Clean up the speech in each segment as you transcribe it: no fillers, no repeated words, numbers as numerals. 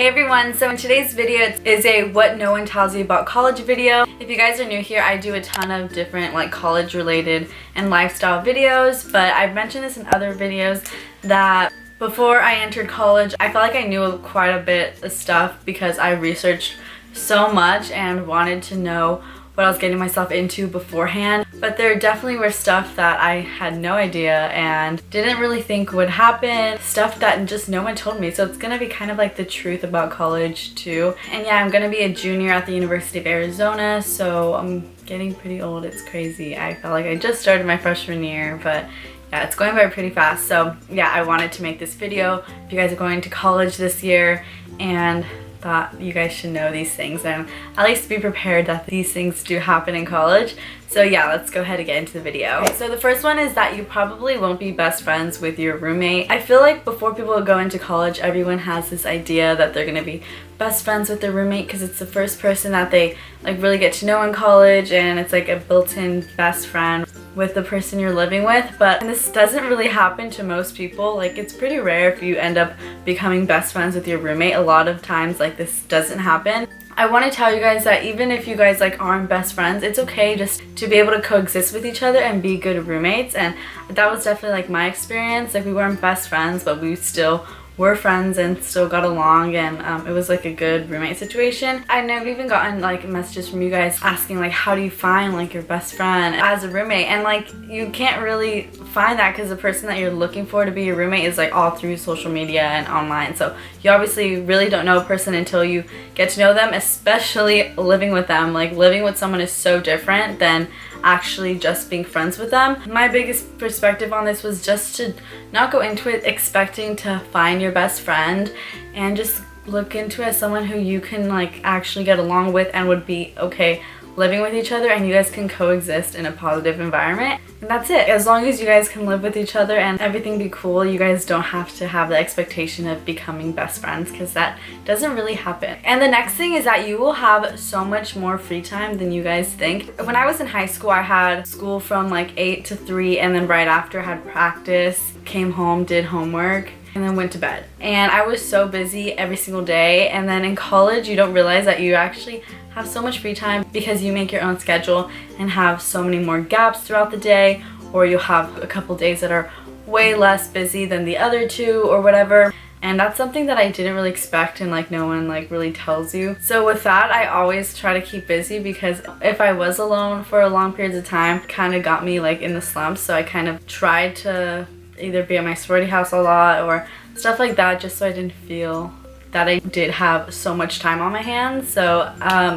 everyone, so in today's video is a what no one tells you about college video. If you guys are new here, I do a ton of different like college related and lifestyle videos, but I've mentioned this in other videos that before I entered college, I felt like I knew quite a bit of stuff because I researched so much and wanted to know what I was getting myself into beforehand. But there definitely were stuff that I had no idea and didn't really think would happen, stuff that just no one told me. So it's gonna be kind of like the truth about college too. And yeah, I'm gonna be a junior at the University of Arizona, so I'm getting pretty old. It's crazy. I felt like I just started my freshman year, but yeah, it's going by pretty fast. So yeah, I wanted to make this video if you guys are going to college this year and thought you guys should know these things and at least be prepared that these things do happen in college. So yeah, let's go ahead and get into the video. Okay, so the first one is that you probably won't be best friends with your roommate. I feel like before people go into college, everyone has this idea that they're gonna be best friends with their roommate because it's the first person that they like really get to know in college, and it's like a built-in best friend with the person you're living with. But this doesn't really happen to most people. Like, it's pretty rare if you end up becoming best friends with your roommate. A lot of times like this doesn't happen. I want to tell you guys that even if you guys like aren't best friends, it's okay just to be able to coexist with each other and be good roommates. And that was definitely like my experience. Like, we weren't best friends, but we still were friends and still got along, and it was like a good roommate situation. I've even gotten like messages from you guys asking like, how do you find like your best friend as a roommate? And like, you can't really find that because the person that you're looking for to be your roommate is like all through social media and online. So you obviously really don't know a person until you get to know them, especially living with them. Like, living with someone is so different than actually just being friends with them. My biggest perspective on this was just to not go into it expecting to find your best friend, and just look into it as someone who you can like actually get along with and would be okay living with each other, and you guys can coexist in a positive environment. And that's it. As long as you guys can live with each other and everything be cool, you guys don't have to have the expectation of becoming best friends, because that doesn't really happen. And the next thing is that you will have so much more free time than you guys think. When I was in high school, I had school from like 8 to 3, and then right after I had practice, came home, did homework, and then went to bed. And I was so busy every single day. And then in college, you don't realize that you actually have so much free time because you make your own schedule and have so many more gaps throughout the day, or you'll have a couple days that are way less busy than the other two or whatever. And that's something that I didn't really expect, and like no one like really tells you. So with that, I always try to keep busy, because if I was alone for a long periods of time, it kind of got me like in the slumps. So I kind of tried to either be at my sorority house a lot or stuff like that, just so I didn't feel that I did have so much time on my hands. So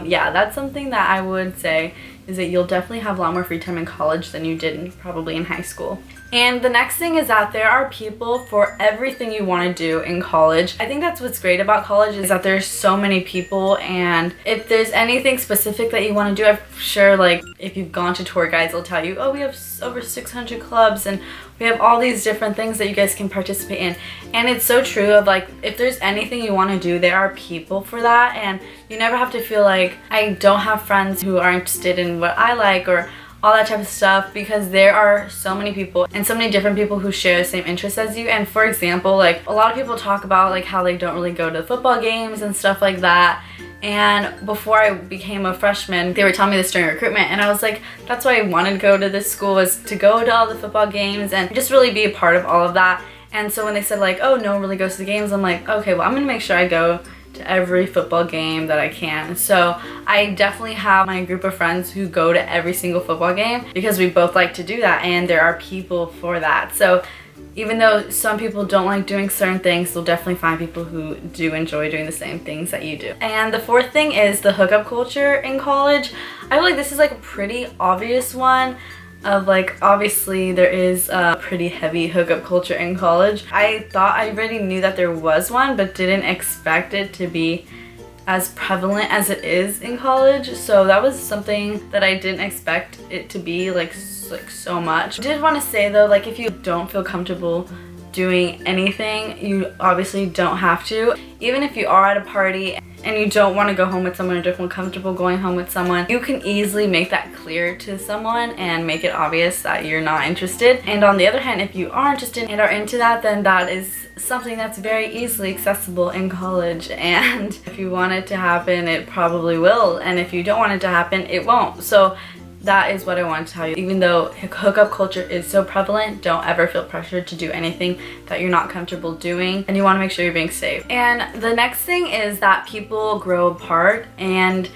yeah, that's something that I would say is that you'll definitely have a lot more free time in college than you did probably in high school. And the next thing is that there are people for everything you want to do in college. I think that's what's great about college, is that there's so many people, and if there's anything specific that you want to do, I'm sure like if you've gone to tour guides, they'll tell you, oh, we have over 600 clubs and we have all these different things that you guys can participate in. And it's so true of like, if there's anything you want to do, there are people for that, and you never have to feel like I don't have friends who are interested in what I like or all that type of stuff, because there are so many people and so many different people who share the same interests as you. And for example, like a lot of people talk about like how they don't really go to football games and stuff like that. And before I became a freshman, they were telling me this during recruitment, and I was like, that's why I wanted to go to this school, was to go to all the football games and just really be a part of all of that. And so when they said like, oh, no one really goes to the games, I'm like, okay, well, I'm gonna make sure I go to every football game that I can. So I definitely have my group of friends who go to every single football game, because we both like to do that, and there are people for that. So even though some people don't like doing certain things, you'll definitely find people who do enjoy doing the same things that you do. And the fourth thing is the hookup culture in college. I feel like this is like a pretty obvious one. Of like, obviously there is a pretty heavy hookup culture in college. I thought I already knew that there was one, but didn't expect it to be as prevalent as it is in college. So that was something that I didn't expect it to be like so much. I did want to say though, like if you don't feel comfortable doing anything, you obviously don't have to. Even if you are at a party and you don't want to go home with someone or don't feel comfortable going home with someone, you can easily make that clear to someone and make it obvious that you're not interested. And on the other hand, if you are interested and are into that, then that is something that's very easily accessible in college, and if you want it to happen, it probably will, and if you don't want it to happen, it won't. So that is what I want to tell you. Even though hookup culture is so prevalent, don't ever feel pressured to do anything that you're not comfortable doing, and you want to make sure you're being safe. And the next thing is that people grow apart, and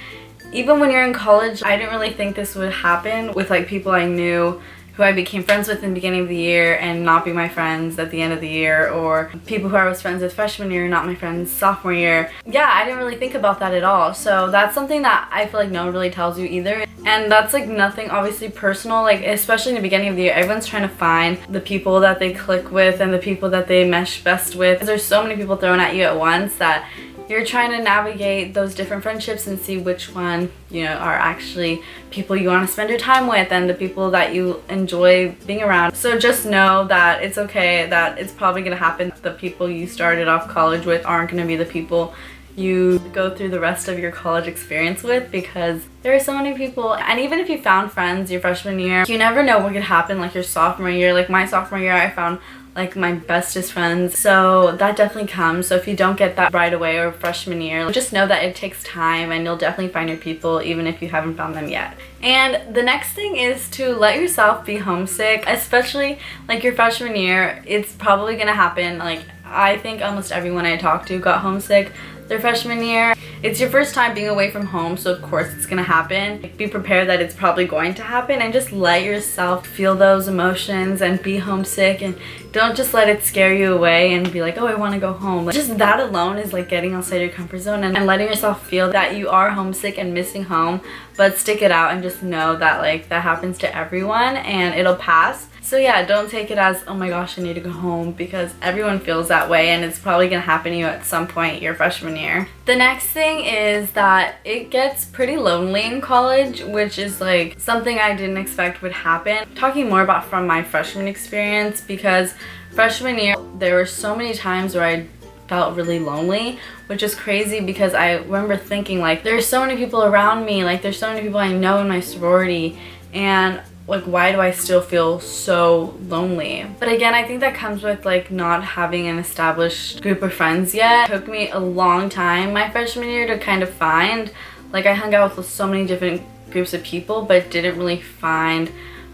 even when you're in college, I didn't really think this would happen with like people I knew who I became friends with in the beginning of the year and not be my friends at the end of the year, or people who I was friends with freshman year, not my friends sophomore year. Yeah, I didn't really think about that at all. So that's something that I feel like no one really tells you either. And that's like nothing obviously personal, like especially in the beginning of the year, everyone's trying to find the people that they click with and the people that they mesh best with. There's so many people thrown at you at once that you're trying to navigate those different friendships and see which one, you know, are actually people you want to spend your time with and the people that you enjoy being around. So just know that it's okay, that it's probably going to happen. The people you started off college with aren't going to be the people you go through the rest of your college experience with, because there are so many people. And even if you found friends your freshman year, you never know what could happen like your sophomore year. Like my sophomore year, I found like my bestest friends, so that definitely comes. So if you don't get that right away or freshman year, just know that it takes time and you'll definitely find your people even if you haven't found them yet. And the next thing is to let yourself be homesick, especially like your freshman year. It's probably gonna happen. Like I think almost everyone I talked to got homesick their freshman year. It's your first time being away from home, so of course it's gonna happen. Be prepared that it's probably going to happen, and just let yourself feel those emotions and be homesick, and don't just let it scare you away and be like, oh, I want to go home. Like, just that alone is like getting outside your comfort zone and letting yourself feel that you are homesick and missing home, but stick it out and just know that like that happens to everyone and it'll pass. So yeah, don't take it as, oh my gosh, I need to go home, because everyone feels that way and it's probably gonna happen to you at some point your freshman year. The next thing is that it gets pretty lonely in college, which is like something I didn't expect would happen. Talking more about from my freshman experience, because freshman year there were so many times where I felt really lonely, which is crazy because I remember thinking like there's so many people around me, like there's so many people I know in my sorority, and like why do I still feel so lonely? But again, I think that comes with like not having an established group of friends yet. It took me a long time my freshman year to kind of find, like I hung out with so many different groups of people but didn't really find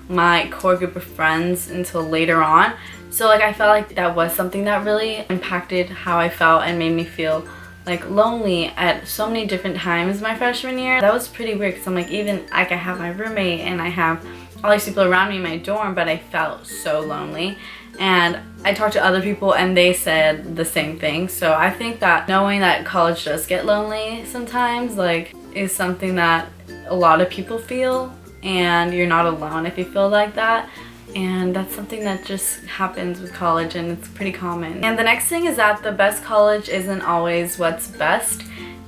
my core group of friends until later on. So like I felt like that was something that really impacted how I felt and made me feel like lonely at so many different times my freshman year. That was pretty weird because I'm like, even like I have my roommate and I have all these people around me in my dorm, but I felt so lonely. And I talked to other people and they said the same thing. So I think that knowing that college does get lonely sometimes like is something that a lot of people feel, and you're not alone if you feel like that. And that's something that just happens with college and it's pretty common. And the next thing is that the best college isn't always what's best.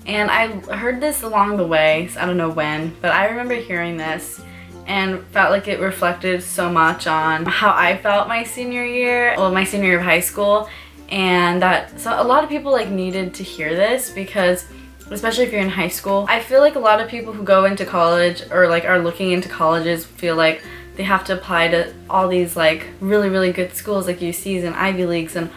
And I heard this along the way, so I don't know when, but I remember hearing this and felt like it reflected so much on how I felt my senior year, well, my senior year of high school. And that so a lot of people like needed to hear this, because especially if you're in high school, I feel like a lot of people who go into college or like are looking into colleges feel like they have to apply to all these like really good schools like UCs and Ivy Leagues and,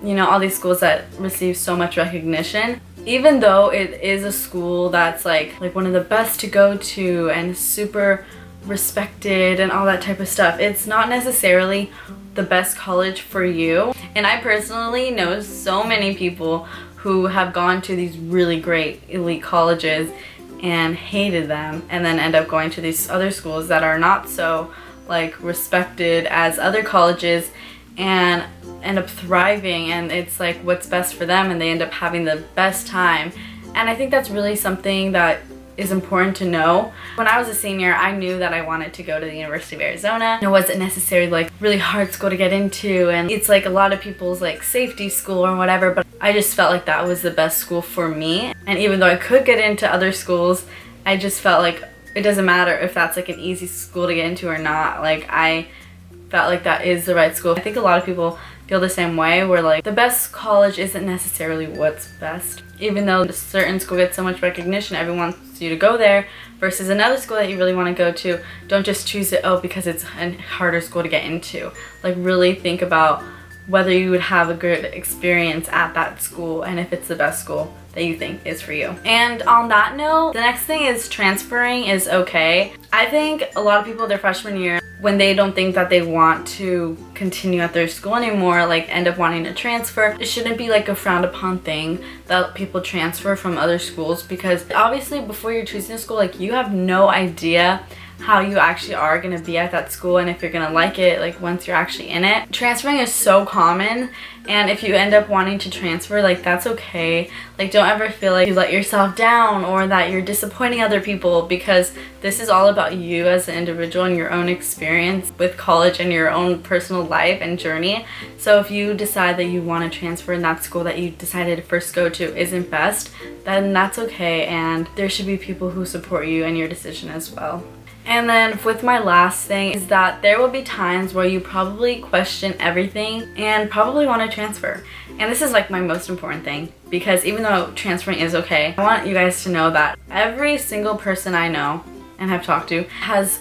you know, all these schools that receive so much recognition. Even though it is a school that's like one of the best to go to and super respected and all that type of stuff, it's not necessarily the best college for you. And I personally know so many people who have gone to these really great elite colleges and hated them, and then end up going to these other schools that are not so like respected as other colleges and end up thriving, and it's like what's best for them and they end up having the best time. And I think that's really something that is important to know. When I was a senior, I knew that I wanted to go to the University of Arizona. It wasn't necessarily like really hard school to get into, and it's like a lot of people's like safety school or whatever, but I just felt like that was the best school for me. And even though I could get into other schools, I just felt like it doesn't matter if that's like an easy school to get into or not. Like I felt like that is the right school. I think a lot of people feel the same way, where like the best college isn't necessarily what's best. Even though a certain school gets so much recognition, everyone wants you to go there, versus another school that you really want to go to, don't just choose it, oh, because it's a harder school to get into. Like really think about whether you would have a good experience at that school and if it's the best school that you think is for you. And on that note, the next thing is transferring is okay. I think a lot of people their freshman year, when they don't think that they want to continue at their school anymore, like end up wanting to transfer. It shouldn't be like a frowned upon thing that people transfer from other schools, because obviously before you're choosing a school, like you have no idea how you actually are going to be at that school and if you're going to like it like once you're actually in it. Transferring is so common, and if you end up wanting to transfer, like that's okay. Like don't ever feel like you let yourself down or that you're disappointing other people, because this is all about you as an individual and your own experience with college and your own personal life and journey. So if you decide that you want to transfer and that school that you decided to first go to isn't best, then that's okay, and there should be people who support you in your decision as well. And then with my last thing is that there will be times where you probably question everything and probably want to transfer. And this is like my most important thing, because even though transferring is okay, I want you guys to know that every single person I know and have talked to has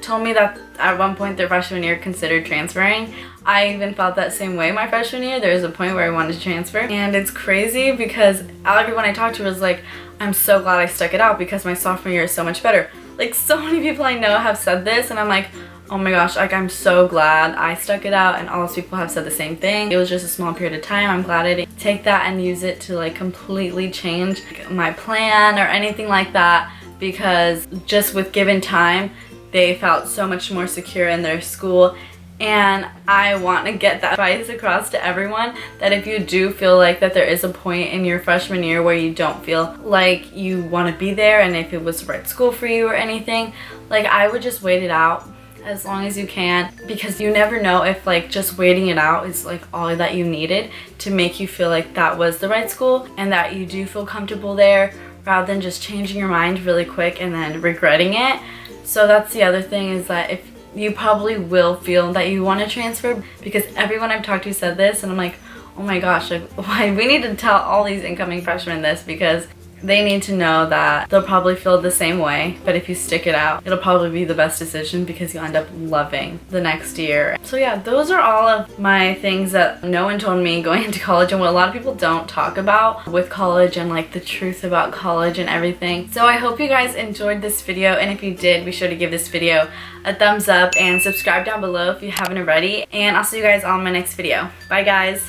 told me that at one point their freshman year considered transferring. I even felt that same way my freshman year. There was a point where I wanted to transfer, and it's crazy because everyone I talked to was like, I'm so glad I stuck it out because my sophomore year is so much better. Like so many people I know have said this, and I'm like, oh my gosh, like I'm so glad I stuck it out, and all those people have said the same thing. It was just a small period of time. I'm glad I didn't take that and use it to like completely change my plan or anything like that, because just with given time, they felt so much more secure in their school. And I want to get that advice across to everyone, that if you do feel like that there is a point in your freshman year where you don't feel like you want to be there, and if it was the right school for you or anything, like I would just wait it out as long as you can, because you never know if like just waiting it out is like all that you needed to make you feel like that was the right school and that you do feel comfortable there, rather than just changing your mind really quick and then regretting it. So that's the other thing, is that if you probably will feel that you want to transfer, because everyone I've talked to said this, and I'm like, oh my gosh, like why we need to tell all these incoming freshmen this, because they need to know that they'll probably feel the same way, but if you stick it out, it'll probably be the best decision because you'll end up loving the next year. So yeah, those are all of my things that no one told me going into college, and what a lot of people don't talk about with college, and like the truth about college and everything. So I hope you guys enjoyed this video, and if you did, be sure to give this video a thumbs up and subscribe down below if you haven't already, and I'll see you guys on my next video. Bye guys.